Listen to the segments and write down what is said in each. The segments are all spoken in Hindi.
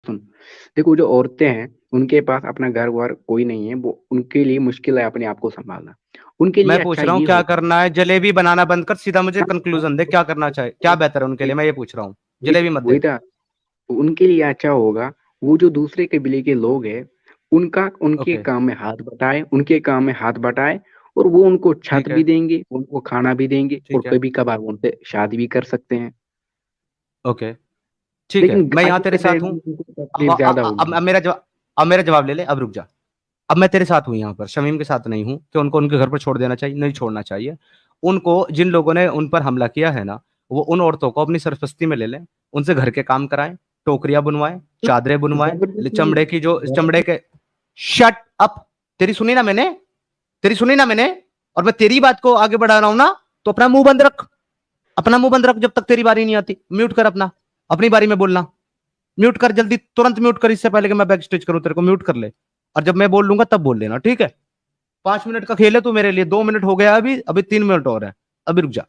सुन। देखो, जो औरतें हैं उनके पास अपना घर वार कोई नहीं है, वो उनके लिए मुश्किल है अपने आप को संभालना। उनके लिए मैं पूछ अच्छा रहा हूँ ये क्या होगा। करना है, जलेबी बनाना बंद कर, सीधा मुझे कंक्लूजन दे, क्या करना चाहिए, क्या बेहतर है उनके लिए, मैं ये पूछ रहा हूँ। वही जलेबी मत वही दे। था। उनके लिए अच्छा होगा, वो जो दूसरे कबीले के लोग हैं, उनका उनके ओके। काम में हाथ बटाए, उनके काम में हाथ बटाए। और वो उनको छत ठीक है। भी देंगे, उनको खाना भी देंगे, और ठीक है। कभी कभार वो उनसे शादी भी कर सकते हैं। ओके। ठीक है, लेकिन मैं यहाँ तेरे अगर साथ हूँ। उनको अब तकलीफ ज्यादा अब होगी। मेरा जवाब, अब मेरा जवाब ले ले, अब रुक जा। अब मैं तेरे साथ हूं यहाँ पर, शमीम के साथ नहीं हूं कि उनको उनके घर पर छोड़ देना चाहिए, नहीं छोड़ना चाहिए। उनको, जिन लोगों ने उन पर हमला किया है ना, वो उन औरतों को अपनी सरपस्ती में ले लें, उनसे घर के काम कराएं, टोकरियां बुनवाएं, चादरें बुनवाएं, जबरदस्ती चमड़े की जो चमड़े जबरदस्ती। के। Shut up. तेरी सुनी ना मैंने, तेरी सुनी ना मैंने। और मैं तेरी बात को आगे बढ़ा रहा हूं ना, तो अपना मुंह बंद रख। अपना मुंह बंद रख जब तक तेरी बारी नहीं आती। म्यूट कर अपना, अपनी बारी में बोलना। म्यूट कर जल्दी, तुरंत म्यूट कर, इससे पहले कि मैं बैक स्टेज करूं तेरे को, म्यूट कर ले। और जब मैं बोल लूंगा तब बोल लेना, ठीक है। 5 मिनट का खेल है तू मेरे लिए, 2 मिनट हो गया, अभी अभी 3 मिनट और है। अभी रुक जा।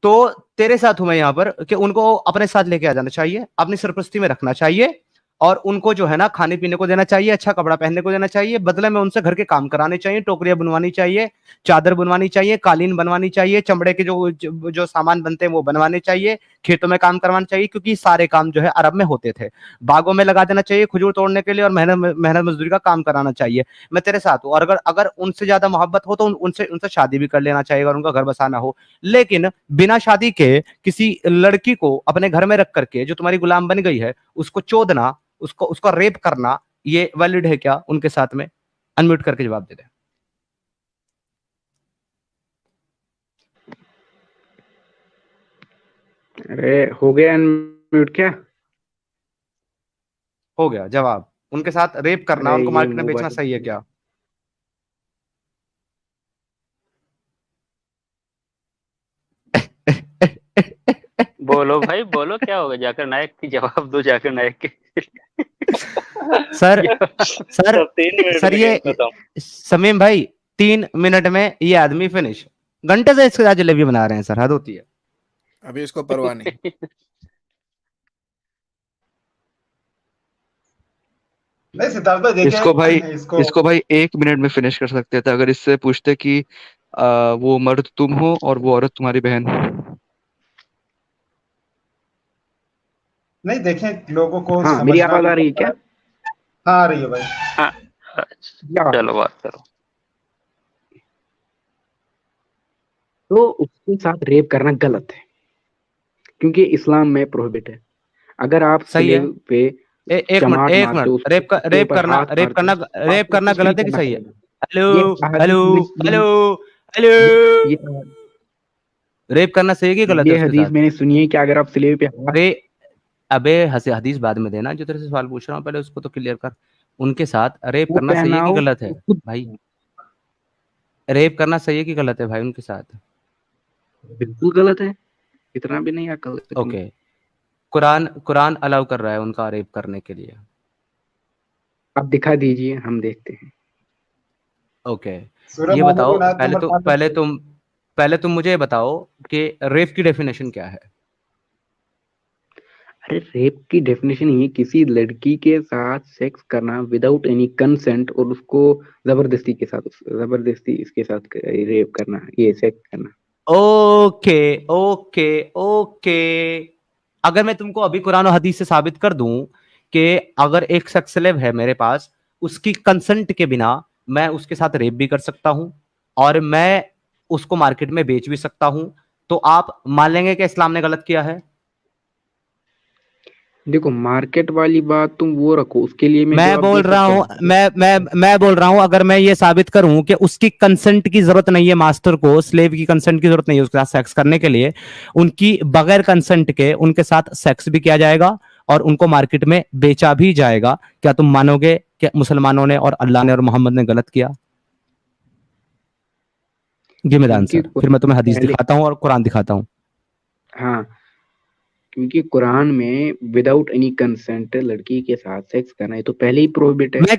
तो तेरे साथ हूं मैं यहां पर कि उनको अपने साथ लेके आ जाना चाहिए, अपनी सरपृस्ती में रखना चाहिए। और उनको जो है ना खाने पीने को देना चाहिए, अच्छा कपड़ा पहनने को देना चाहिए, बदले में उनसे घर के काम कराने चाहिए, टोकरियां बनवानी चाहिए, चादर बनवानी चाहिए, कालीन बनवानी चाहिए, चमड़े के जो सामान बनते हैं वो बनवाने चाहिए, खेतों में काम करवाना चाहिए, क्योंकि सारे काम जो है अरब में होते थे। बागों में लगा देना चाहिए खजूर तोड़ने के लिए, और मेहनत मेहनत मजदूरी का काम कराना चाहिए। मैं तेरे साथ हूँ। और अगर अगर उनसे ज्यादा मोहब्बत हो तो उनसे उनसे शादी भी कर लेना चाहिए, अगर उनका घर बसाना हो। लेकिन बिना शादी के किसी लड़की को अपने घर में रख करके, जो तुम्हारी गुलाम बन गई है, उसको चोदना, उसको उसका रेप करना, ये वैलिड है क्या उनके साथ में? अनम्यूट करके जवाब दे दे। अरे, हो गया अनम्यूट क्या? हो गया जवाब। उनके साथ रेप करना, अरे, उनको ये मार्केट में बेचना सही है मोबाइल। क्या? बोलो भाई बोलो, क्या होगा? जाकर नायक की जवाब दो, जाकर नायक के। सर, सर, तो 3 मिनट सर में ये गेम खत्म। समीम भाई, 3 मिनट में ये आदमी फिनिश। घंटे से इसके साथ जलेबी बना रहे हैं सर, हद होती है। अभी इसको परवाह नहीं। नहीं सिद्धार्थ भाई, देखिए इसको भाई 1 मिनट में फिनिश कर सकते थे अगर इससे पूछते कि वो मर्द तुम हो और वो औरत तुम्हारी बहन। नहीं, देखें लोगों को हाँ, मेरी समझना आवाज भी आ रही है पड़ता क्या? है। हाँ, आ रही है भाई। हाँ, या चलो बात करो। तो उसके साथ रेप करना गलत है, क्योंकि इस्लाम में प्रोहिबिट है। अगर आप सही है। स्लेव पे एक मिनट, चमाट एक मारते मिनट, हो, उसके रेप ऊपर करना, हाथ मारते हो, तो रेप आपको करना कुछ नहीं गलत है कि करना सही है? पड़ेगा। ये हेलो, हेलो, हदीस में हेलो, सुनी। हेलो। ये रेप करना सही है कि गलत है ये उसके हदीस साथ? मैंने सुनी है कि अगर आप स्लेव पे हाथ। अरे, अबे हंसे, हदीस बाद में देना, जो तेरे से सवाल पूछ रहा हूँ पहले उसको तो क्लियर कर। उनके साथ रेप वो करना सही है कि पहनाओ गलत है? तो खुद। भाई, रेप करना सही है कि गलत है भाई उनके साथ? बिल्कुल गलत है। इतना भी नहीं अकल है तुम। ओके। कुरान कुरान अलाउ कर रहा है उनका रेप करने के लिए? आप दिखा दीजिए, हम देखते हैं। ओके। सूरह ये मामून बताओ, आयत नंबर 5। पहले तुम मुझे ये बताओ कि रेप की डेफिनेशन क्या है? अरे, रेप की डेफिनेशन ये किसी लड़की के साथ सेक्स करना विदाउट एनी कंसेंट, और उसको जबरदस्ती इसके साथ रेप करना, ये सेक्स करना। Okay, okay, okay. अगर मैं तुमको अभी कुरान और हदीस से साबित कर दूं कि अगर एक शख्स स्लेव है मेरे पास, उसकी कंसेंट के बिना मैं उसके साथ रेप भी कर सकता हूं, और मैं उसको मार्केट में बेच भी सकता हूं, तो आप मान लेंगे कि इस्लाम ने गलत किया है? देखो, मार्केट वाली बात तुम वो रखो, उसके लिए मैं मैं जवाब दे बोल रहा सकता हूं, हूँ। मैं बोल रहा हूं, अगर मैं ये साबित करूं कि उसकी कंसेंट की जरूरत नहीं है, मास्टर को स्लेव की कंसेंट की जरूरत नहीं है उसके साथ सेक्स करने के लिए, उनकी बगैर कंसेंट के उनके साथ सेक्स भी किया जाएगा और उनको मार्केट में बेचा भी जाएगा, क्या तुम मानोगे कि मुसलमानों ने और अल्लाह ने और मोहम्मद ने गलत किया? गिव मी द क्योंकि आंसर, फिर मैं तुम्हें हदीस पहले। दिखाता हूं और कुरान दिखाता हूं। हाँ, क्योंकि कुरान में विदाउट एनी कंसेंट लड़की के साथ सेक्स करना ये तो पहले ही प्रोहिबिट है। मैं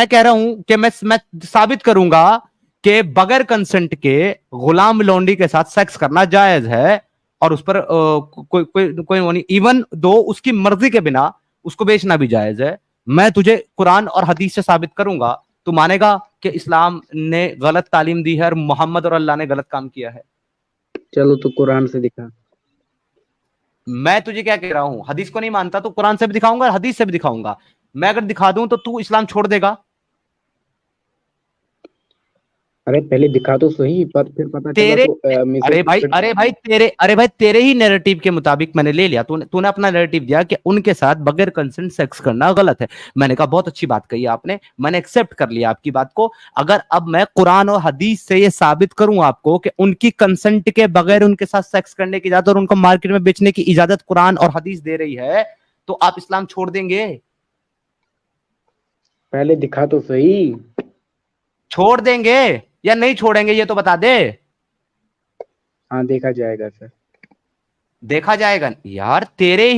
कह रहा हूं कि मैं साबित करूंगा कि बगैर कंसेंट के गुलाम लौंडी के साथ सेक्स करना जायज है, और उस पर कोई कोई कोई वो नहीं, इवन दो उसकी मर्जी के बिना उसको बेचना भी जायज है। मैं तुझे कुरान और हदीस से साबित करूंगा, तू मानेगा कि इस्लाम ने गलत तालीम दी है और मोहम्मद और अल्लाह ने गलत काम किया है? चलो तो कुरान से दिखा। मैं तुझे क्या कह रहा हूं, हदीस को नहीं मानता तो कुरान से भी दिखाऊंगा और हदीस से भी दिखाऊंगा। मैं अगर दिखा दूं तो तू इस्लाम छोड़ देगा? अरे पहले दिखा तो सही, पर फिर पता चला तेरे तो अरे भाई तेरे ही नैरेटिव के मुताबिक मैंने ले लिया। तूने तूने अपना नैरेटिव दिया कि उनके साथ बगैर कंसेंट सेक्स करना गलत है। मैंने कहा बहुत अच्छी बात कही आपने, मैंने एक्सेप्ट कर लिया आपकी बात को। अगर अब मैं कुरान और हदीस से ये साबित करूं आपको कि उनकी कंसेंट के बगैर उनके साथ सेक्स करने की इजाजत और उनको मार्केट में बेचने की इजाजत कुरान और हदीस दे रही है, तो आप इस्लाम छोड़ देंगे? पहले दिखा तो सही। छोड़ देंगे या नहीं छोड़ेंगे ये तो बता दे। हाँ देखा जाएगा सर। देखा जाएगा यार, तेरे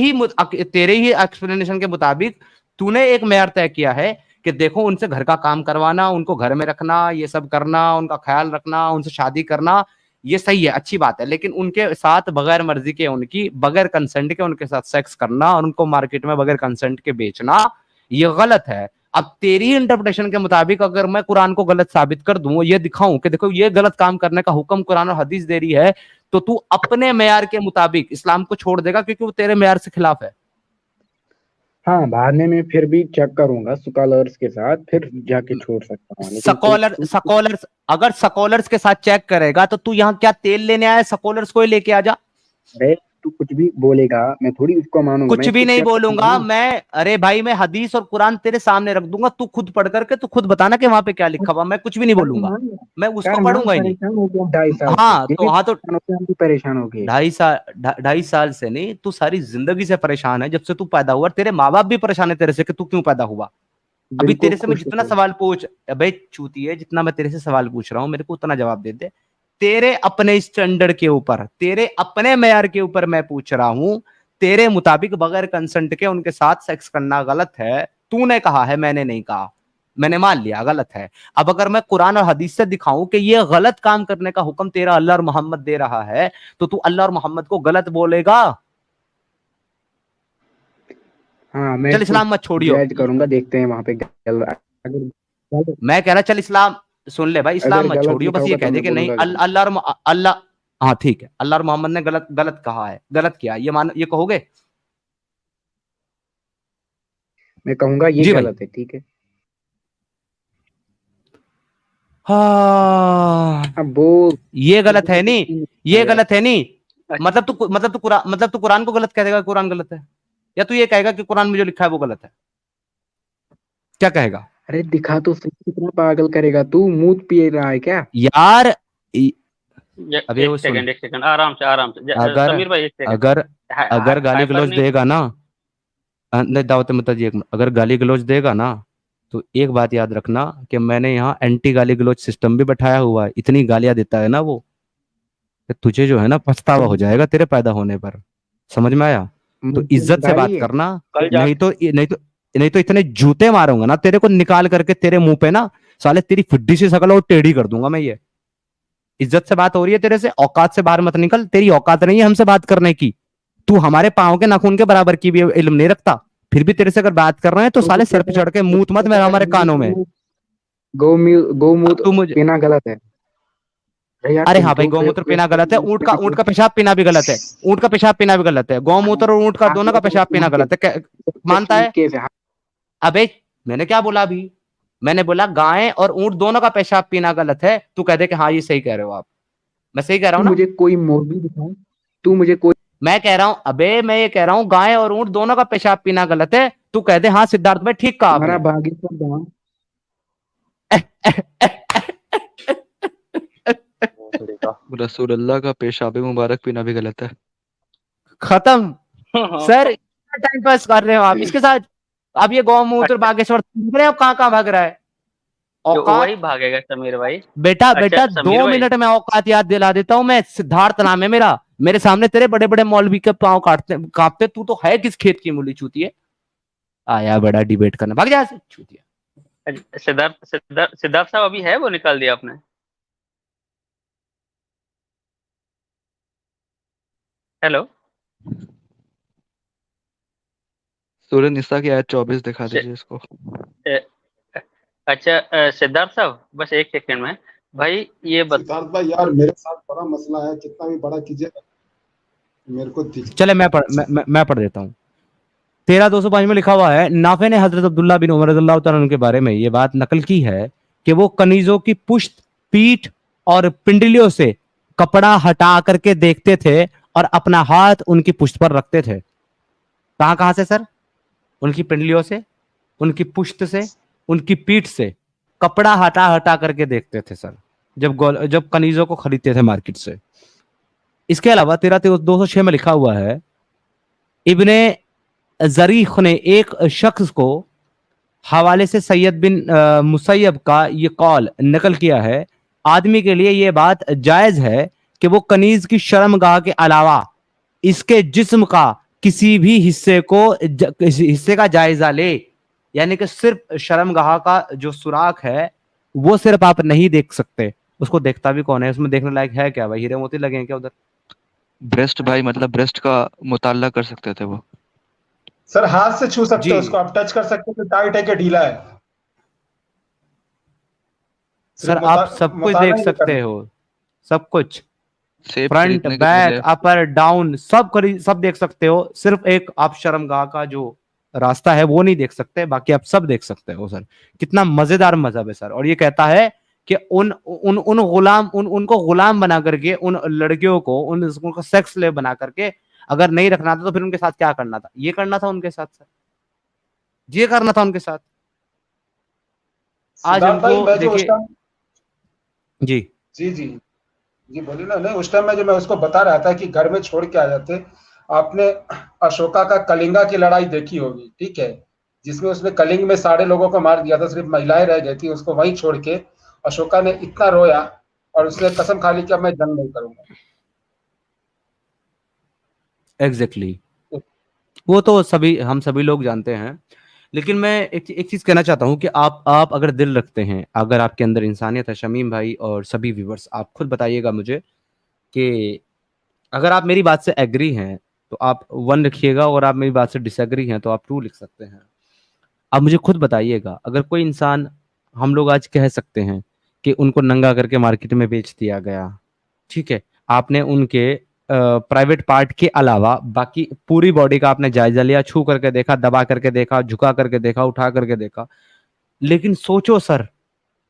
ही एक्सप्लेनेशन के मुताबिक तूने एक मेयार तय किया है कि देखो उनसे घर का काम करवाना, उनको घर में रखना, ये सब करना, उनका ख्याल रखना, उनसे शादी करना, ये सही है, अच्छी बात है। लेकिन उनके साथ बगैर मर्जी के, उनकी बगैर कंसेंट के उनके साथ सेक्स करना और उनको मार्केट में बगैर कंसेंट के बेचना, ये गलत है। अब तेरी इंटरप्रिटेशन के मुताबिक अगर मैं कुरान को गलत साबित कर दूं, ये दिखाऊं कि देखो ये गलत काम करने का हुक्म कुरान और हदीस दे रही है, तो तू अपने मेयार के मुताबिक इस्लाम को छोड़ देगा क्योंकि वो तेरे मेयार से खिलाफ है? हाँ बाद में मैं फिर भी चेक करूंगा स्कॉलर्स के साथ, फिर जाके छोड़ सकता हूँ, लेकिन स्कॉलर्स अगर स्कॉलर्स के साथ चेक करेगा तो तू यहाँ क्या तेल लेने आया? स्कॉलर्स को ही लेके आ जा। अरे तू कुछ भी बोलेगा मैं थोड़ी उसको मानूंगा, मैं कुछ भी इसको नहीं चेक करूंगा बोलूंगा ना। मैं। अरे भाई मैं हदीस और कुरान तेरे सामने रख दूंगा, तू खुद पढ़ करके तू खुद बताना कि वहां पे क्या लिखा हुआ। मैं कुछ भी नहीं कर बोलूंगा, मान। मैं उसको कर मान, पढ़ूंगा ही नहीं। परेशान हो गया 2.5 साल से, हाँ ये तो भी हाँ तो परेशान हो गया, हम भी परेशान हो गए। 2.5 साल से नहीं, तू सारी जिंदगी से परेशान है, जब से तू पैदा हुआ। तेरे माँ बाप भी परेशान है तेरे से कि तू क्यों पैदा हुआ। अभी बिल्कुल तेरे से मैं खुश जितना है। सवाल पूछ, अबे चूती है, जितना मैं तेरे से सवाल पूछ रहा हूँ मेरे को उतना जवाब दे दे। तेरे अपने स्टैंडर्ड के ऊपर, तेरे अपने मेयार के ऊपर मैं पूछ रहा हूँ। तेरे मुताबिक बगैर कंसेंट के उनके साथ सेक्स करना गलत है, तूने कहा है, मैंने नहीं कहा। मैंने मान लिया गलत है। अब अगर मैं कुरान और हदीस से दिखाऊं कि ये गलत काम करने का हुक्म तेरा अल्लाह और मोहम्मद दे रहा है, तो तू अल्लाह और मोहम्मद को गलत बोलेगा? हाँ मैं चल इसको इस्लाम मत छोड़ियो। जज करूंगा, देखते हैं वहां पे अगर मैं कह रहा चल इस्लाम, सुन ले भाई, अगर इस्लाम मत गलत छोड़ियो, लिखा बस ये होगा कह तो दे मैं कि नहीं बोलूंगा गलत। अल्लाह और अल्लाह, हाँ ठीक है, अल्लाह और मोहम्मद ने गलत गलत कहा है, गलत किया, ये मान, ये कहोगे? मैं कहूंगा ये जी भाई। गलत है, ठीक है। हाँ, अब वो ये गलत है नहीं, ये आया। गलत है नहीं। अच्छा, मतलब तू कुरान को गलत कह देगा, कुरान गलत है? या तू ये कहेगा कि कुरान में जो लिखा है वो गलत है? क्या कहेगा? अरे दिखा तो सही, कितना पागल करेगा तू, मूत पिए रहा है क्या? यार अबे वो सुन, एक सेकंड, आराम से अगर समीर भाई, एक सेकंड। अगर अगर गाली हाइपर गलौज नहीं। देगा ना, नहीं दावत मत जी, एक मिनट, अगर गाली गलौज देगा ना, तो एक बात याद रखना कि मैंने यहाँ एंटी गाली गलौज सिस्टम भी बैठाया हुआ है। इतनी गालियां देता है ना वो कि तुझे जो है ना पछतावा हो जाएगा तेरे पैदा होने पर। समझ में आया? तो मुंह पे इज्जत से गाली बात है। करना, कल जा नहीं तो इतने जूते मारूंगा ना तेरे को निकाल करके तेरे मुंह पे ना, साले तेरी फिड्डी सी शकल और टेढ़ी कर दूंगा मैं ये। इज्जत से बात हो रही है तेरे से, औकात से बाहर मत निकल, तेरी औकात नहीं है हमसे बात करने की। तू हमारे पांव के नाखून के बराबर की भी इल्म नहीं रखता, फिर भी तेरे से अगर बात कर रहे हैं तो तो साले सर पे चढ़ के मूत मत मेरा हमारे कानों में। गौमूत्र अब तू मुझे, पीना गलत है। अरे यार अरे तुम हाँ भाई तो गौमूत्र पीना गलत है, ऊंट फिर का पेशाब पीना भी गलत है, ऊंट का पेशाब पीना भी गलत है, गौमूत्र और ऊंट का दोनों का पेशाब पीना गलत है, मानता ठीक है? केस है। अबे मैंने क्या बोला अभी? मैंने बोला गाय और ऊंट दोनों का पेशाब पीना गलत है, तू कह दे कि हाँ ये सही कह रहे हो आप। मैं सही कह रहा तू हूँ ना? मुझे कोई मौलवी दिखाओ, तू मुझे कोई। मैं कह रहा हूं, अबे मैं ये कह रहा हूं गाय और ऊंट दोनों का पेशाब पीना गलत है, तू कह दे हाँ सिद्धार्थ भाई ठीक कहा तुम्हारा आपने। बागेश्वर गांव। रसूलुल्लाह का पेशाब मुबारक पीना भी गलत है। खत्म सर, टाइम पास कर रहे हो आप इसके साथ। अब ये गौमूत्र अच्छा, बागेश्वर देख रहे हो आप कहाँ कहाँ भाग रहा है? वही औकात, भागेगा समीर भाई। बेटा अच्छा बेटा समीर 2 मिनट भाई, में औकात याद दिला देता हूं मैं। सिद्धार्थ नाम है मेरा, मेरे सामने तेरे बड़े बड़े मौलवी के पांव काटते कांपते, तू तो है किस खेत की मूली चूती है? आया बड़ा डिबेट करना, भाग जा ऐसे चूतिया। सिद्धार्थ साहब अभी है, वो निकाल दिया आपने? हेलो। सूरह निसा की आयत 24 दिखा से- दीजिए इसको। अच्छा सिद्धार्थ साहब बस एक सेकंड में भाई ये सिद्धार्थ भाई यार मेरे साथ बड़ा मसला है, कितना भी बड़ा कीजिए मेरे को दिख चले मैं पढ़ देता हूँ। 13-205 में लिखा हुआ है, नाफे ने हजरत अब्दुल्ला बिन उमर रज़ियल्लाहु तआला अन्हु के बारे में ये बात नकल की है कि वो कनीजों की पुश्त, पीठ और पिंडलियों से कपड़ा हटा करके देखते थे और अपना हाथ उनकी पुश्त पर रखते थे। कहां कहां से सर? उनकी पिंडलियों से, उनकी पुश्त से, उनकी पीठ से कपड़ा हटा हटा करके देखते थे सर, जब कनीजों को खरीदते थे मार्केट से। इसके अलावा 13-206 में लिखा हुआ है, इब्ने जरीख ने एक शख्स को हवाले से सैयद बिन मुसैयब का ये कौल नकल किया है, आदमी के लिए यह बात जायज है कि वो कनीज की शर्मगाह के अलावा इसके जिस्म का किसी भी हिस्से का जायजा ले। यानी कि सिर्फ शर्मगाह का जो सुराख है वो सिर्फ आप नहीं देख सकते, उसको देखता भी कौन है? उसमें देखने लायक है क्या भाई? हीरे मोती लगे हैं क्या उधर? ब्रेस्ट भाई, मतलब ब्रेस्ट का मुताला कर सकते थे वो। सर हाथ से छू सकते जी। हो उसको, आप टच कर सकते हो, टाइट है कि ढीला है। सर सिर्फ आप सब कुछ मुताला देख ही नहीं सकते करना। हो, सब कुछ, सेब फ्रंट खरीदने के बैक पहले अपर डाउन सब देख सकते हो। सिर्फ एक आप शर्मगाह का जो रास्ता है वो नहीं देख सकते, बाकी आप सब देख सकते हो सर। कितना मजेदार मजहब है सर। और ये कहता है कि उनको गुलाम बना करके, उन लड़कियों को उनको सेक्स स्लेव बना करके अगर नहीं रखना था तो फिर उनके साथ क्या करना था? ये करना था उनके साथ सर, ये करना था उनके साथ। आज सिद्धार्थ भाई उनको मैं जो उस देखिए टाइम जी जी जी जी बोलिए ना। नहीं उस टाइम में जो मैं उसको बता रहा था कि घर में छोड़ के आ जाते, आपने अशोका का कलिंगा की लड़ाई देखी होगी, ठीक है, जिसमें उसने कलिंग में सारे लोगों को मार दिया था, सिर्फ महिलाएं रह गई थी, उसको वहीं छोड़ के अशोका ने इतना रोया और उसने कसम खा ली कि अब मैं जंग नहीं करूंगा। एग्जैक्टली वो तो हम सभी लोग जानते हैं। लेकिन मैं एक चीज कहना चाहता हूं कि आप अगर दिल रखते हैं, अगर आपके अंदर इंसानियत है शमीम भाई और सभी व्यूवर्स, आप खुद बताइएगा मुझे कि अगर आप मेरी बात से एग्री हैं तो आप 1 लिखिएगा, और आप मेरी बात से डिसएग्री हैं तो आप 2 लिख सकते हैं। आप मुझे खुद बताइएगा, अगर कोई इंसान, हम लोग आज कह सकते हैं कि उनको नंगा करके मार्केट में बेच दिया गया, ठीक है, आपने उनके प्राइवेट पार्ट के अलावा बाकी पूरी बॉडी का आपने जायजा लिया, छू करके देखा, दबा करके देखा, झुका करके देखा, उठा करके देखा। लेकिन सोचो सर,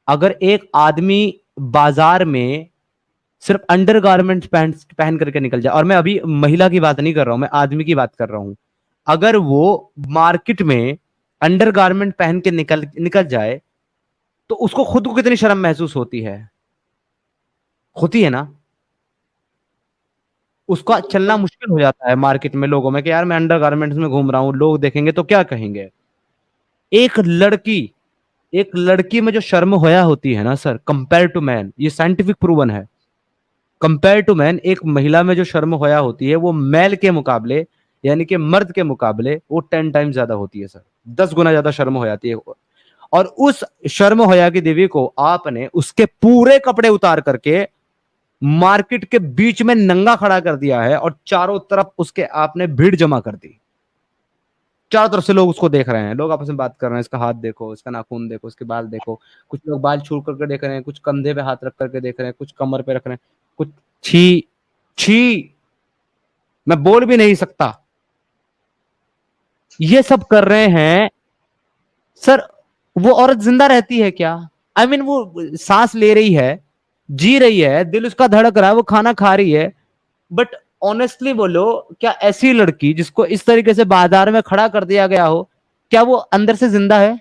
अगर एक आदमी बाजार में सिर्फ अंडरगारमेंट्स पहन करके निकल जाए, और मैं अभी महिला की बात नहीं कर रहा हूं, मैं आदमी की बात कर रहा हूं, अगर वो मार्केट में अंडरगारमेंट पहन के निकल जाए तो उसको खुद को कितनी शर्म महसूस होती है ना? उसका चलना मुश्किल हो जाता है मार्केट में लोगों में कि यार मैं अंडरगारमेंट्स में घूम रहा हूं, लोग देखेंगे तो क्या कहेंगे। एक लड़की में जो शर्म होया होती है ना सर, कंपेयर टू मैन, ये साइंटिफिक प्रूवन है, कंपेयर टू मैन, एक महिला में जो शर्म होया होती है वो मेल के मुकाबले, यानी कि मर्द के मुकाबले वो 10 टाइम ज्यादा होती है सर, 10 गुना ज्यादा शर्म हो जाती है। और उस शर्म होया की देवी को आपने उसके पूरे कपड़े उतार करके मार्केट के बीच में नंगा खड़ा कर दिया है और चारों तरफ उसके आपने भीड़ जमा कर दी। चारों तरफ से लोग उसको देख रहे हैं, लोग आपस में बात कर रहे हैं, इसका हाथ देखो, इसका नाखून देखो, इसके बाल देखो, कुछ लोग बाल छू करके देख रहे हैं, कुछ कंधे पे हाथ रख करके देख रहे हैं, कुछ कमर पे रख रहे हैं, कुछ छी छी, मैं बोल भी नहीं सकता, ये सब कर रहे हैं सर। वो औरत जिंदा रहती है क्या? I mean, वो सांस ले रही है, जी रही है, दिल उसका धड़क रहा है, वो खाना खा रही है, बट ऑनेस्टली बोलो, क्या ऐसी लड़की जिसको इस तरीके से बाजार में खड़ा कर दिया गया हो, क्या वो अंदर से जिंदा है?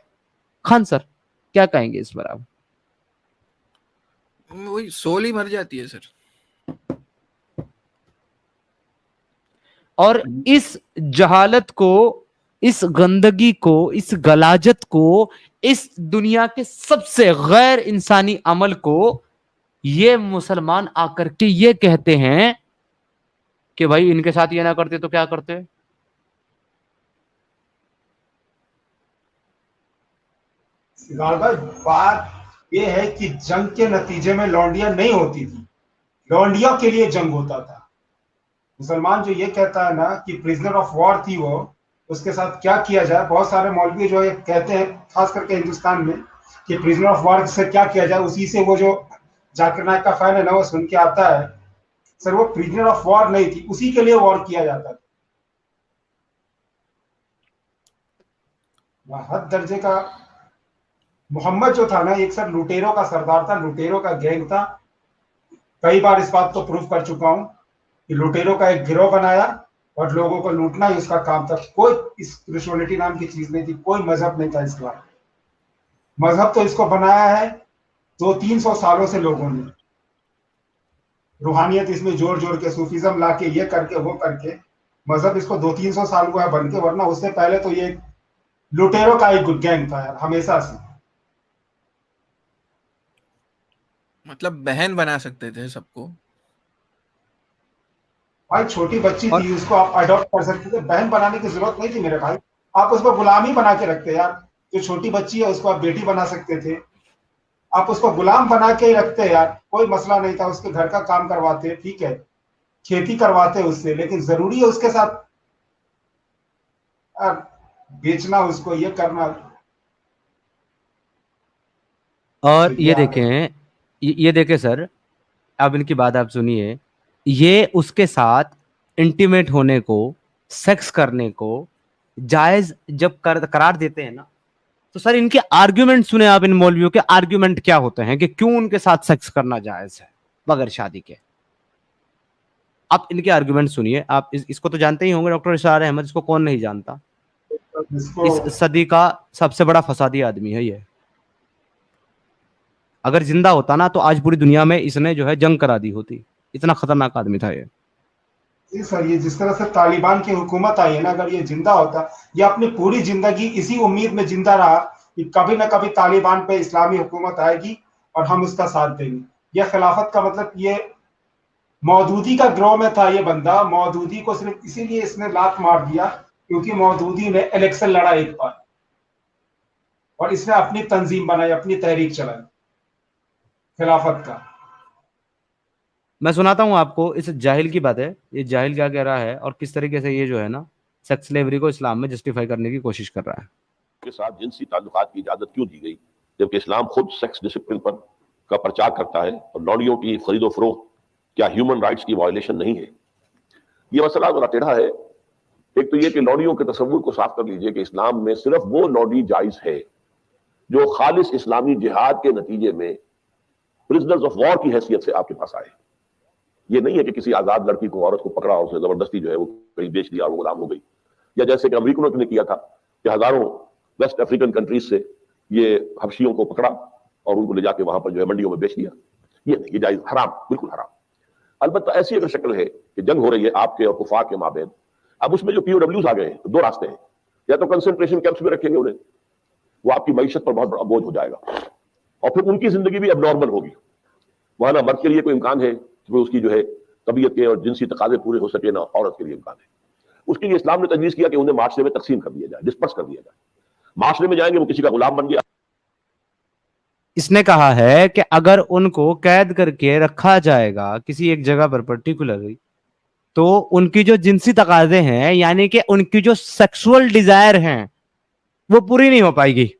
खान सर क्या कहेंगे इस पर आप? वही सोल ही मर जाती है सर। और इस जहालत को, इस गंदगी को, इस गलाजत को, इस दुनिया के सबसे गैर इंसानी अमल को ये मुसलमान आकर के ये कहते हैं कि भाई इनके साथ ये ना करते तो क्या करते? सिद्धार्थ भाई बात ये है कि जंग के नतीजे में लौंडियां नहीं होती थी, लौंडियों के लिए जंग होता था। मुसलमान जो ये कहता है ना कि प्रिजनर ऑफ वॉर थी वो, उसके साथ क्या किया जाए। बहुत सारे मौलवी जो है कहते हैं, खास करके हिंदुस्तान में, कि प्रिजनर ऑफ वॉर से क्या किया जाए। उसी से वो जो जाकिर नाइक का फैन है ना, वो सुन के आता है, सर वो प्रिजनर ऑफ वॉर नहीं थी, उसी के लिए वॉर किया जाता था। हद दर्जे का मोहम्मद जो था ना, एक सर लुटेरों का सरदार था, लुटेरों का गैंग था। कई बार इस बात को प्रूव कर चुका हूं कि लुटेरों का एक गिरोह बनाया और लोगों को लूटना ही उसका काम था। कोई स्पिरिचुअलिटी नाम की चीज नहीं थी, कोई मजहब नहीं था इसका। मजहब तो इसको बनाया है 200-300 सालों से लोगों ने, रूहानियत इसमें जोड़ जोड़ के, सूफिज्म ला के, ये करके वो करके, मजहब इसको 200-300 साल हुआ है बन के। वरना उससे पहले तो ये लुटेरों का एक गैंग था यार, हमेशा से। मतलब बहन बना सकते थे सबको। भाई छोटी बच्ची थी, उसको आप अडॉप्ट कर सकते थे, बहन बनाने की जरूरत नहीं थी मेरे भाई। आप उसको गुलाम ही बना के रखते यार। जो छोटी बच्ची है उसको आप बेटी बना सकते थे, आप उसको गुलाम बना के ही रखते यार, कोई मसला नहीं था। उसके घर का काम करवाते, ठीक है, खेती करवाते उससे, लेकिन जरूरी है उसके साथ यार बेचना, उसको ये करना। और ये क्या है? देखें, ये देखें सर, अब इनकी बात आप सुनिए। ये उसके साथ इंटीमेट होने को, सेक्स करने को जायज जब करार देते हैं ना, तो सर इनके आर्ग्यूमेंट सुने आप। इन मौलवियों के आर्ग्यूमेंट क्या होते हैं कि क्यों उनके साथ सेक्स करना जायज है बगैर शादी के। आप इनके आर्ग्यूमेंट सुनिए। आप इसको तो जानते ही होंगे, डॉक्टर इशरार अहमद, इसको कौन नहीं जानता। इसको इस सदी का सबसे बड़ा फसादी आदमी है ये। अगर जिंदा होता ना तो आज पूरी दुनिया में इसने जो है जंग करा दी होती, इतना खतरनाक आदमी था ये। जी सर, ये जिस तरह से तालिबान की हुकूमत आई है ना, अगर ये जिंदा होता, ये अपनी पूरी जिंदगी इसी उम्मीद में जिंदा रहा कि कभी ना कभी तालिबान पे इस्लामी हुकूमत आएगी और हम उसका साथ देंगे। यह खिलाफत का मतलब, ये मौदूदी का गिरोह में था ये बंदा। मौदूदी को सिर्फ इसीलिए इसने लात मार दिया क्योंकि मौदूदी ने इलेक्शन लड़ा एक बार, और इसने अपनी तंजीम बनाई, अपनी तहरीक चलाई खिलाफत का। मैं सुनाता हूं आपको इस जाहिल की बात है। ये जाहिल क्या कह रहा है और किस तरीके से ये जो है ना सेक्स स्लेवरी को इस्लाम में जस्टिफाई करने की कोशिश कर रहा है। के साथ जिनसी ताल्लुकात की इजाजत क्यों दी गई, जबकि इस्लाम खुद सेक्स डिसिप्लिन पर का प्रचार करता है और लौड़ियों की खरीदो फरोख्त क्या ह्यूमन राइट्स की वायलेशन नहीं है। ये मसला बड़ा टेढ़ा है। एक तो ये कि लौड़ियों के तस्वुर को साफ कर लीजिए कि इस्लाम में सिर्फ वो लौड़ी जायज है जो खालिस इस्लामी जिहाद के नतीजे में प्रिजनर्स ऑफ वॉर की हैसियत से आपके पास आए। ये नहीं है कि किसी आजाद लड़की को, औरत को पकड़ा और उसे जबरदस्ती जो है वो कहीं बेच दिया और वो गुलाम हो गई, या जैसे कि अमरीकनों ने किया था कि हजारों वेस्ट अफ्रीकन कंट्रीज से ये हबशियों को पकड़ा और उनको ले जाके वहां पर जो है मंडियों में बेच दिया। ये नहीं, ये जायज, हराम, बिल्कुल हराम। अलबत्ता ऐसी अगर शक्ल है कि जंग हो रही है आपके और कुफार के माबेन, अब उसमें जो पीओडब्ल्यूज आ गए हैं तो दो रास्ते हैं। या तो कंसंट्रेशन कैंप्स में रखेंगे उन्हें, वो आपकी मईशत पर बहुत बड़ा बोझ हो जाएगा, और फिर उनकी जिंदगी भी अब नॉर्मल होगी। वहां ना मर्द के लिए कोई इम्कान है कि उसकी जो है तबीयत के और जिनसी तकाजे पूरे हो सके, ना औरत के लिए इम्कान है। उसके लिए इस्लाम ने तजवीज किया कि उन्हें माशरे में तकसीम कर दिया जाए, डिस्पर्स कर दिया जाए। माशरे में जाएंगे वो किसी का गुलाम बन गया। इसने कहा है कि अगर उनको कैद करके रखा जाएगा किसी एक जगह पर पर्टिकुलरली, तो उनकी जो जिनसी तकाजे हैं, यानी कि उनकी जो सेक्सुअल डिजायर हैं, वो पूरी नहीं हो पाएगी।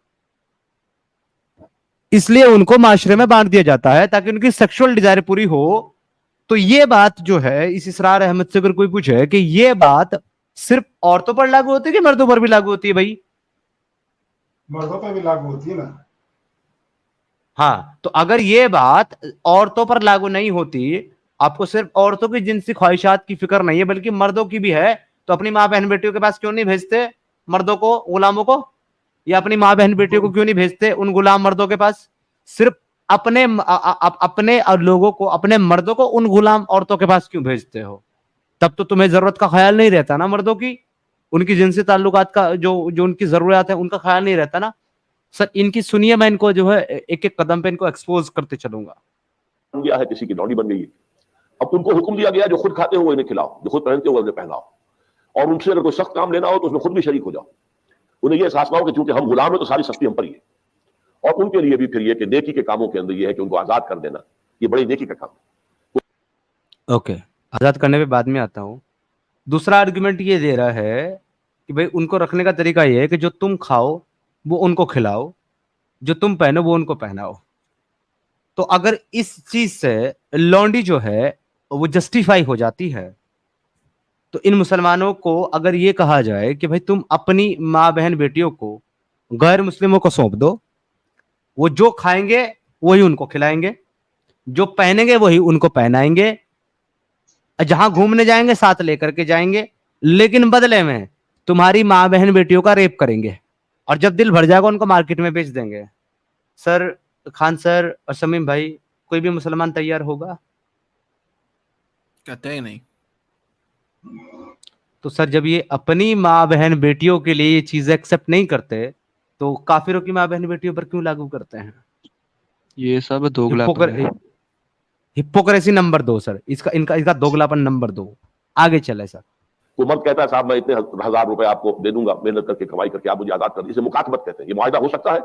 इसलिए उनको माशरे में बांट दिया जाता है ताकि उनकी सेक्सुअल डिजायर पूरी हो। तो ये बात जो है, इस इसरार अहमद से अगर कोई पूछे कि ये बात सिर्फ औरतों पर लागू होती है कि मर्दों पर भी लागू होती है, भाई मर्दों पे भी लागू होती है ना। हाँ, तो अगर ये बात औरतों पर लागू नहीं होती, आपको सिर्फ औरतों की जिनसी ख्वाहिशात की फिक्र नहीं है बल्कि मर्दों की भी है, तो अपनी माँ बहन बेटियों के पास क्यों नहीं भेजते मर्दों को, गुलामों को? या अपनी माँ बहन बेटियों को क्यों नहीं भेजते उन गुलाम मर्दों के पास? सिर्फ अपने अपने लोगों को, अपने मर्दों को उन गुलाम औरतों के पास क्यों भेजते हो? तब तो तुम्हें जरूरत का ख्याल नहीं रहता ना मर्दों की, उनकी जिनसी ताल्लुकात का जो उनकी जरूरत है उनका ख्याल नहीं रहता ना। सर इनकी सुनिए, मैं इनको जो है एक एक कदम पे इनको एक्सपोज करते चलूंगा। बन गया है, किसी की लौड़ी बन गई है। अब उनको हुक्म दिया गया जो खुद खाते हो इन्हें खिलाओ, जो खुद पहनते हो उन्हें पहनाओ, और उनसे अगर कोई सख्त काम लेना हो तो उसमें खुद भी शरीक हो जाओ। उन्हें यह एहसास ना हो कि चूंकि हम गुलाम है तो सारी सख्ती हम पर ही है। और उनके लिए भी फिर ये कि नेकी के कामों के अंदर ये है कि उनको आजाद कर देना, ये बड़ी नेकी का काम है। ओके, आजाद करने पे बाद में आता हूं। दूसरा आर्गुमेंट ये दे रहा है कि भाई उनको रखने का तरीका ये है कि जो तुम खाओ वो उनको खिलाओ, जो तुम पहनो वो उनको पहनाओ। तो अगर इस चीज से लौंडी जो है वो जस्टिफाई हो जाती है, तो इन मुसलमानों को अगर ये कहा जाए कि भाई तुम अपनी माँ बहन बेटियों को गैर मुस्लिमों को सौंप दो, वो जो खाएंगे वही उनको खिलाएंगे, जो पहनेंगे वही उनको पहनाएंगे, जहां घूमने जाएंगे साथ लेकर के जाएंगे, लेकिन बदले में तुम्हारी माँ बहन बेटियों का रेप करेंगे, और जब दिल भर जाएगा उनको मार्केट में बेच देंगे। सर, खान सर और शमीम भाई, कोई भी मुसलमान तैयार होगा? कहते ही नहीं। तो सर जब ये अपनी माँ बहन बेटियों के लिए ये चीजें एक्सेप्ट नहीं करते, तो काफिरों की माँ बहन बेटियों पर क्यों लागू करते हैं? ये सब दोगलापन है। हिपोक्रेसी नंबर 2 सर, इसका दोगलापन नंबर 2। आगे चले सर। वो मर्द कहता है साहब मैं इतने 1000 रुपए आपको दे दूंगा, मेहनत करके कमाई करके आप मुझे आजाद कर दीजिए। इसे मुकातबत कहते हैं। ये मुआहिदा हो सकता है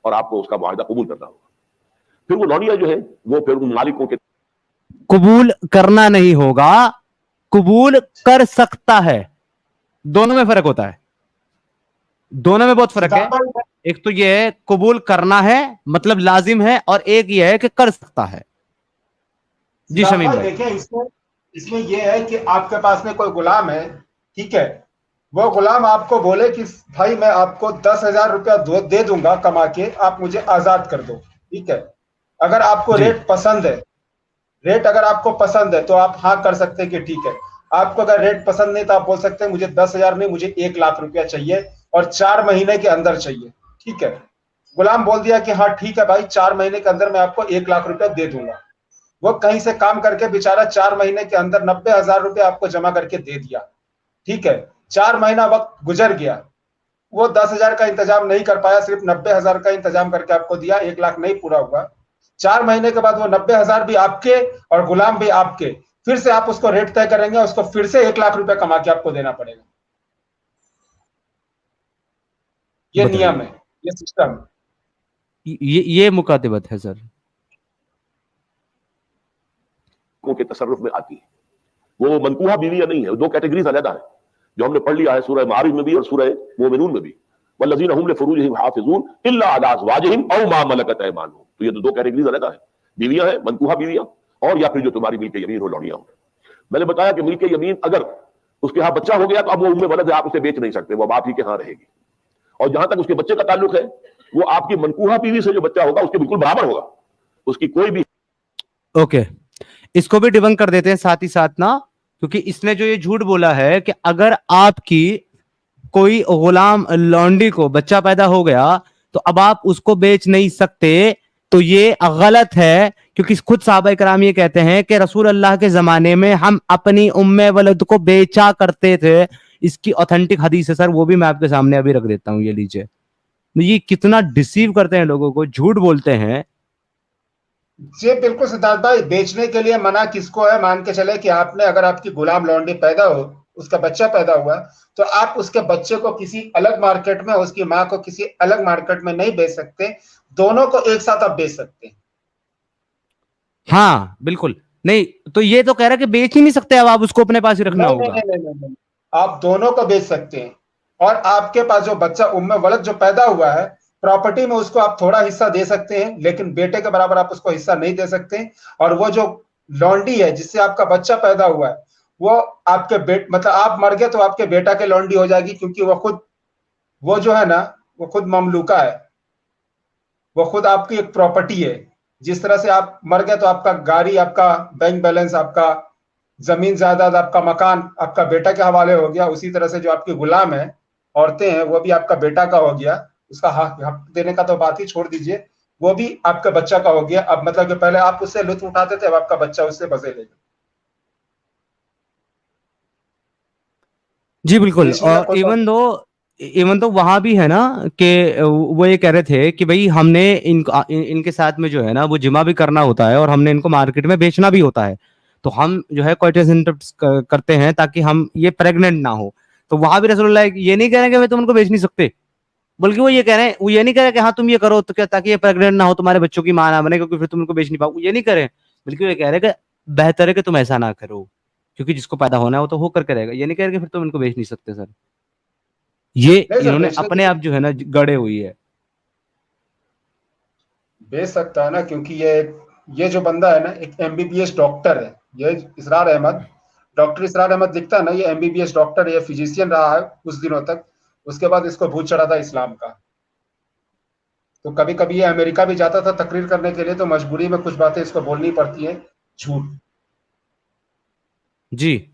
और आपको उसका मुआहिदा कबूल करना होगा। फिर वो लौंडिया जो है वो फिर उन मालिकों के कबूल करना नहीं होगा, कबूल कर सकता है। दोनों में फर्क होता है, दोनों में बहुत फर्क है। एक तो ये है कबूल करना है मतलब लाजिम है, और एक ये है कि कर सकता है। जी शमीम भाई। देखिए इसमें यह है कि आपके पास में कोई गुलाम है, ठीक है, वो गुलाम आपको बोले कि भाई मैं आपको 10,000 रुपया दे दूंगा कमा के, आप मुझे आजाद कर दो, ठीक है। अगर आपको रेट पसंद है, रेट अगर आपको पसंद है तो आप हाँ कर सकते हैं कि ठीक है। आपको अगर रेट पसंद नहीं तो आप बोल सकते हैं मुझे 10,000 नहीं, मुझे 1,00,000 रुपया चाहिए और 4 महीने के अंदर चाहिए, ठीक है। गुलाम बोल दिया कि हाँ ठीक है भाई, 4 महीने के अंदर मैं आपको 1,00,000 रुपया दे दूंगा। वो कहीं से काम करके बेचारा 4 महीने के अंदर 90,000 रुपया आपको जमा करके दे दिया, ठीक है। 4 महीना वक्त गुजर गया, वो 10,000 का इंतजाम नहीं कर पाया, सिर्फ 90,000 का इंतजाम करके आपको दिया, 1,00,000 नहीं पूरा हुआ। 4 महीने के बाद वो 90,000 भी आपके और गुलाम भी आपके, फिर से आप उसको रेट तय करेंगे, उसको फिर से 1,00,000 रुपया कमा के आपको देना पड़ेगा। ये नियम है, ये सिस्टम है। ये मुकातिबत है सर, के तसर्रुफ में आती है। वो मनकूहा बीवियां नहीं है, 2 कैटेगरीज अलग है जो हमने पढ़ लिया है सूरह मारिज में भी और सूरह मोमिनून में भी। वल्लज़ीना हुम लिफुरूजिहिम हाफिज़ून इल्ला अला अज़वाजिहिम औ मा मलकत ऐमानुहुम। तो ये 2 कैटेगरीज अलग है, बीवियां हैं, मनकूहा बीवियां, और या फिर जो तुम्हारी मिल्क यमीन हो, लौंडियां हो। मैंने बताया कि मिल्क यमीन अगर उसके यहाँ बच्चा हो गया तो अब वो उम्मे वलद है, आप उसे बेच नहीं सकते, वो बाप ही के यहाँ रहेगी। और जहां तक उसके बच्चे का ताल्लुक है, वो आपकी मनकूहा बीवी से जो बच्चा होगा उसके बिल्कुल बराबर होगा, उसकी कोई भी। ओके, इसको भी डिबंक कर देते हैं साथ ही साथ ना, क्योंकि इसने जो ये झूठ बोला है कि अगर आपकी कोई गुलाम लौंडी को बच्चा पैदा हो गया तो अब आप उसको बेच नहीं सकते, तो ये गलत है। क्योंकि खुद साहबा कराम ये कहते हैं कि रसूल अल्लाह के जमाने में हम अपनी उम्मे वलद को बेचा करते थे। इसकी ऑथेंटिक हदीस है सर, वो भी मैं आपके सामने अभी रख देता हूं, ये लीजिए। ये कितना डिसीव करते हैं लोगों को, झूठ बोलते हैं। जी बिल्कुल सिद्धार्थ भाई, बेचने के लिए मना किसको है? मान के चले कि आपने, अगर आपकी गुलाम लौंडी पैदा हो, उसका बच्चा पैदा हुआ, तो आप उसके बच्चे को किसी अलग मार्केट में, उसकी माँ को किसी अलग मार्केट में नहीं बेच सकते, दोनों को एक साथ आप बेच सकते हैं। हाँ बिल्कुल नहीं, तो ये तो कह रहा है कि बेच ही नहीं सकते, अब आप उसको अपने पास ही रखना होगा। नहीं, आप दोनों को बेच सकते हैं। और आपके पास जो बच्चा उम्मे वलद जो पैदा हुआ है, प्रॉपर्टी में उसको आप थोड़ा हिस्सा दे सकते हैं, लेकिन बेटे के बराबर आप उसको हिस्सा नहीं दे सकते। और वो जो लौंडी है जिससे आपका बच्चा पैदा हुआ है, वो आपके मतलब आप मर गए तो आपके बेटा के लौंडी हो जाएगी, क्योंकि वो जो है ना, वो खुद ममलूका है, वो खुद आपकी एक प्रॉपर्टी है। जिस तरह से आप मर गए तो आपका गाड़ी, आपका बैंक बैलेंस, आपका जमीन जायदाद, आपका मकान आपका बेटा के हवाले हो गया, उसी तरह से जो आपकी गुलाम है, औरतें हैं, वो भी आपका बेटा का हो गया। उसका हक देने का तो बात ही छोड़ दीजिए, वो भी आपका बच्चा का हो गया। अब मतलब कि पहले आप उससे लुत्फ उठाते थे, अब आपका बच्चा उससे मजे लेगा। जी बिल्कुल। और इवन तो वहां भी है ना कि वो ये कह रहे थे कि भाई हमने इनके साथ में जो है ना वो जिमा भी करना होता है और हमने इनको मार्केट में बेचना भी होता है, तो हम जो है कोइटस इंटरप्ट करते हैं ताकि हम ये प्रेग्नेंट ना हो। तो वहां भी रसूलुल्लाह ये नहीं कह रहे कि भाई तुम उनको बेच नहीं सकते, बल्कि वो ये कह रहे हैं, वो ये नहीं कह रहे कि हाँ तुम ये करो तो क्या, ताकि ये प्रेग्नेंट ना हो, तुम्हारे बच्चों की मां ना बने, क्योंकि फिर तुम उनको बेच नहीं पाओ, ये नहीं कह रहे, बल्कि ये कह रहे कि बेहतर है कि तुम ऐसा ना करो, क्योंकि जिसको पैदा होना है वो तो होकर करेगा। ये नहीं कह रहे कि फिर तुम इनको बेच नहीं सकते सर। ये नहीं सर, इन्होंने बेचने अपने के आप जो है ना गड़े हुई है। बेच सकता है ना, क्योंकि ये जो बंदा है ना, एक एमबीबीएस डॉक्टर है, ये इसरार अहमद, डॉक्टर इसरार अहमद दिखता है ना, ये एमबीबीएस डॉक्टर है, ये फिजिशियन रहा है कुछ दिनों तक। उसके बाद इसको भूत चढ़ा था इस्लाम का। तो कभी कभी ये अमेरिका भी जाता था तकरीर करने के लिए, तो मजबूरी में कुछ बातें इसको बोलनी पड़ती है झूठ। जी,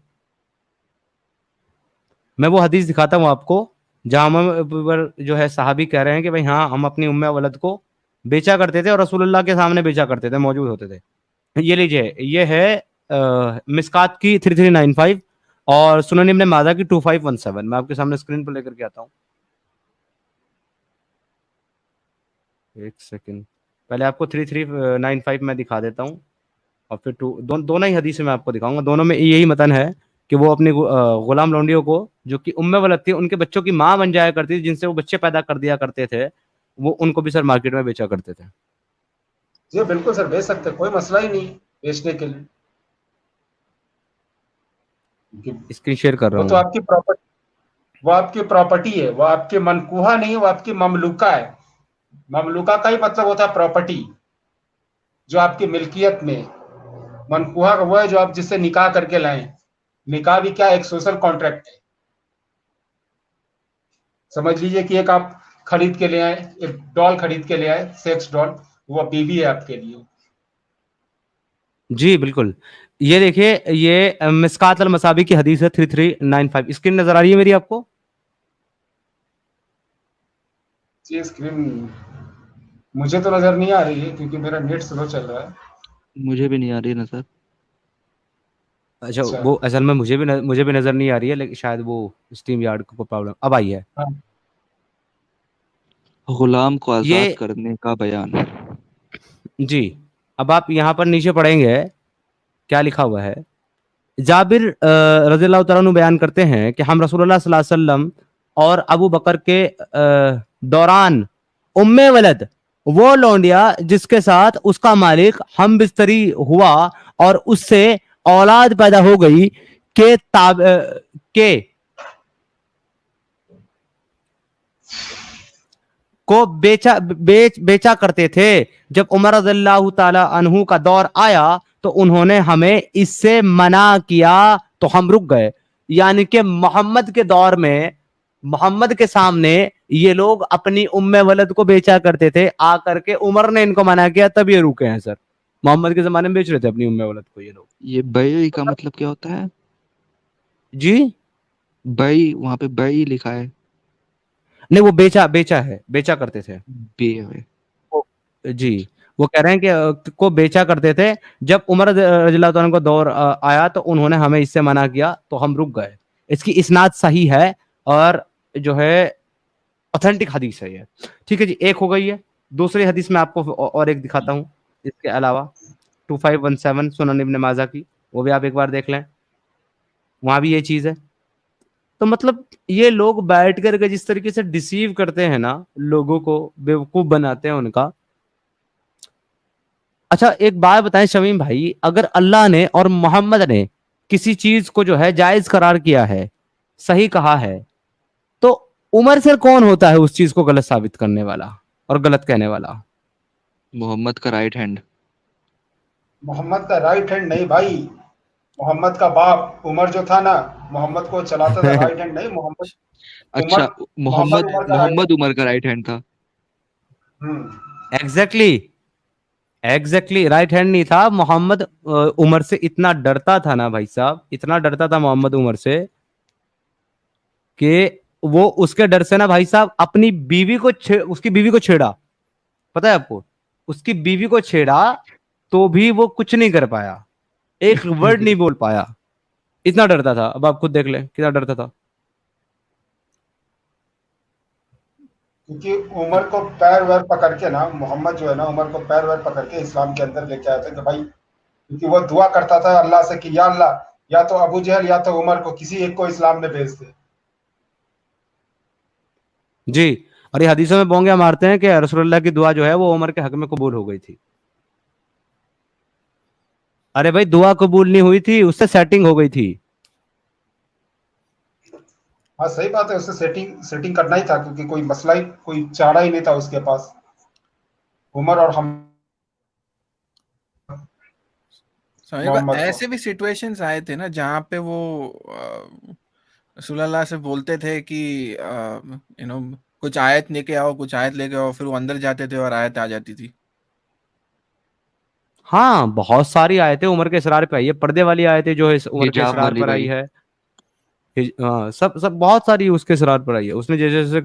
मैं वो हदीस दिखाता हूँ आपको जहां हम जो है सहाबी कह रहे हैं कि भाई हाँ हम अपनी उम्मे वलद को बेचा करते थे और रसूलुल्लाह के सामने बेचा करते थे, मौजूद होते थे। ये लीजिए, ये है मिस्कात की 3395 और सुनन इब्न माजा की 2517। मैं आपके सामने स्क्रीन पर लेकर के आता हूँ, एक सेकंड। पहले आपको 3395 में दिखा देता हूँ और फिर दोनों ही हदीसें मैं आपको दिखाऊंगा। दोनों में यही मतन है कि वो अपनी गुलाम लौंडियों को जो कि उम्मे वलद थी, उनके बच्चों की माँ बन जाया करती थी, जिनसे वो बच्चे पैदा कर दिया करते थे, वो उनको भी सर मार्केट में बेचा करते थे। जी बिल्कुल सर, बेच सकते, कोई मसला ही नहीं बेचने के लिए, क्योंकि स्क्रीन शेयर कर रहा वो हूँ तो मैं। आपकी प्रॉपर्टी, वो आपकी प्रॉपर्टी है, वो आपकी मनकूहा नहीं है, वो आपकी ममलूका है। ममलूका का ही मतलब होता है प्रॉपर्टी, जो आपकी मिल्कियत में। मनकूहा का वो है जो आप जिससे निकाह करके लाएं। निकाह भी क्या, एक सोशल कॉन्ट्रैक्ट है। समझ लीजिए कि एक आप खरीद के ले आए, एक डॉल खरीद के ले आए, सेक्स डॉल, वो बीवी है आपके लिए। जी बिल्कुल, ये देखिए, ये मिस्कात अल मसाबी की हदीस है 3395। स्क्रीन नजर आ रही है मेरी आपको? जी स्क्रीन मुझे तो नजर नहीं आ रही है, क्योंकि मेरा नेट स्लो चल रहा है। मुझे भी नहीं आ रही नजर। अच्छा, अच्छा। वो असल में मुझे भी नजर नहीं आ रही है, लेकिन शायद वो स्टीम यार्ड को प्रॉब्लम अब आई है। हाँ। गुलाम को ये आजाद करने का बयान। जी, अब आप यहाँ पर नीचे पढ़ेंगे क्या लिखा हुआ है। जाबिर रज़ियल्लाहु तआला अन्हु बयान करते हैं कि हम रसूलुल्लाह सल्लल्लाहु अलैहि वसल्लम और अबू बकर के दौरान उम्मे वलद, वो लौंडिया जिसके साथ उसका मालिक हम बिस्तरी हुआ और उससे औलाद पैदा हो गई के के को बेचा करते थे। जब उमर रज़ियल्लाहु ताला अन्हु का दौर आया तो उन्होंने हमें इससे मना किया तो हम रुक गए। यानी कि मोहम्मद के दौर में, मोहम्मद के सामने ये लोग अपनी उम्मे वलद को बेचा करते थे, आकर के उमर ने इनको मना किया, तब ये रुके हैं सर। मोहम्मद के जमाने में बेच रहे थे अपनी उम्मे वलद को ये लोग। ये बई का मतलब क्या होता है? जी बई, वहां पे बई लिखा है। नहीं, वो बेचा है, बेचा करते थे बे जी। वो कह रहे हैं कि को बेचा करते थे। जब उमर रज़ियल्लाहु अन्हु का दौर आया तो उन्होंने हमें इससे मना किया तो हम रुक गए। इसकी इस्नाद सही है और जो है ऑथेंटिक हदीस है ये। ठीक है जी, एक हो गई है। दूसरी हदीस में आपको और एक दिखाता हूँ इसके अलावा, 2517 सुनन इब्न माजा की, वो भी आप एक बार देख लें, वहां भी ये चीज है। तो मतलब ये लोग बैठ करके जिस तरीके से डिसीव करते हैं ना, लोगों को बेवकूफ बनाते हैं उनका। अच्छा एक बात बताएं शमीम भाई, अगर अल्लाह ने और मोहम्मद ने किसी चीज को जो है जायज करार किया है, सही कहा है, तो उमर से कौन होता है उस चीज को गलत साबित करने वाला और गलत कहने वाला? मोहम्मद का राइट हैंड। मोहम्मद का राइट हैंड नहीं भाई, मोहम्मद का बाप उमर जो था ना, मोहम्मद को चलाता था। राइट हैंड नहीं, मोहम्मद अच्छा, उमर, मोहम्मद मोहम्मद उमर का राइट मोहम्मद उमर का राइट हैंड था। हैंड। एग्जैक्टली राइट हैंड नहीं था। मोहम्मद उमर से इतना डरता था ना भाई साहब, इतना डरता था मोहम्मद उमर से कि वो उसके डर से ना भाई साहब अपनी बीवी को उसकी बीवी को छेड़ा। पता है आपको, उसकी बीवी को छेड़ा तो भी वो कुछ नहीं कर पाया, एक वर्ड नहीं बोल पाया, इतना डरता था। अब आप खुद देख लें कितना डरता था। क्योंकि उमर को पैर वैर पकड़ के ना, मोहम्मद जो है ना, उमर को पैर वैर पकड़ के इस्लाम के अंदर लेके आया था कि भाई, क्योंकि वो दुआ करता था अल्लाह से कि या अल्लाह, या तो अबू जहल या तो उमर को किसी एक को इस्लाम में भेज दे। जी, और ये हदीसों में बोंगे मारते हैं कि रसूलुल्लाह की दुआ जो है वो उमर के हक में कबूल हो गई थी। अरे भाई दुआ कबूल नहीं हुई थी, उससे सेटिंग हो गई थी। हाँ सही बात है, उससे सेटिंग करना ही था, क्योंकि कोई मसला ही, कोई चारा ही नहीं था उसके पास। उमर और हम मोहम्मद को। ऐसे भी सिचुएशंस आए थे ना जहाँ पे वो रसूलुल्लाह से बोलते थे कि कुछ आयत लेके आओ, कुछ आयत लेके आओ, फिर वो अंदर जाते थे और आयत आ जाती थी। हाँ, बहुत सारी आयतें उमर के इसरार पे आई है, पर्दे वाली आयतें जो है उमर के हिजाब इसरार वाली पर आई भाई। है। हाँ, सब सब बहुत सारी उसके इसरार पर आई है। उसने जैसे जैसे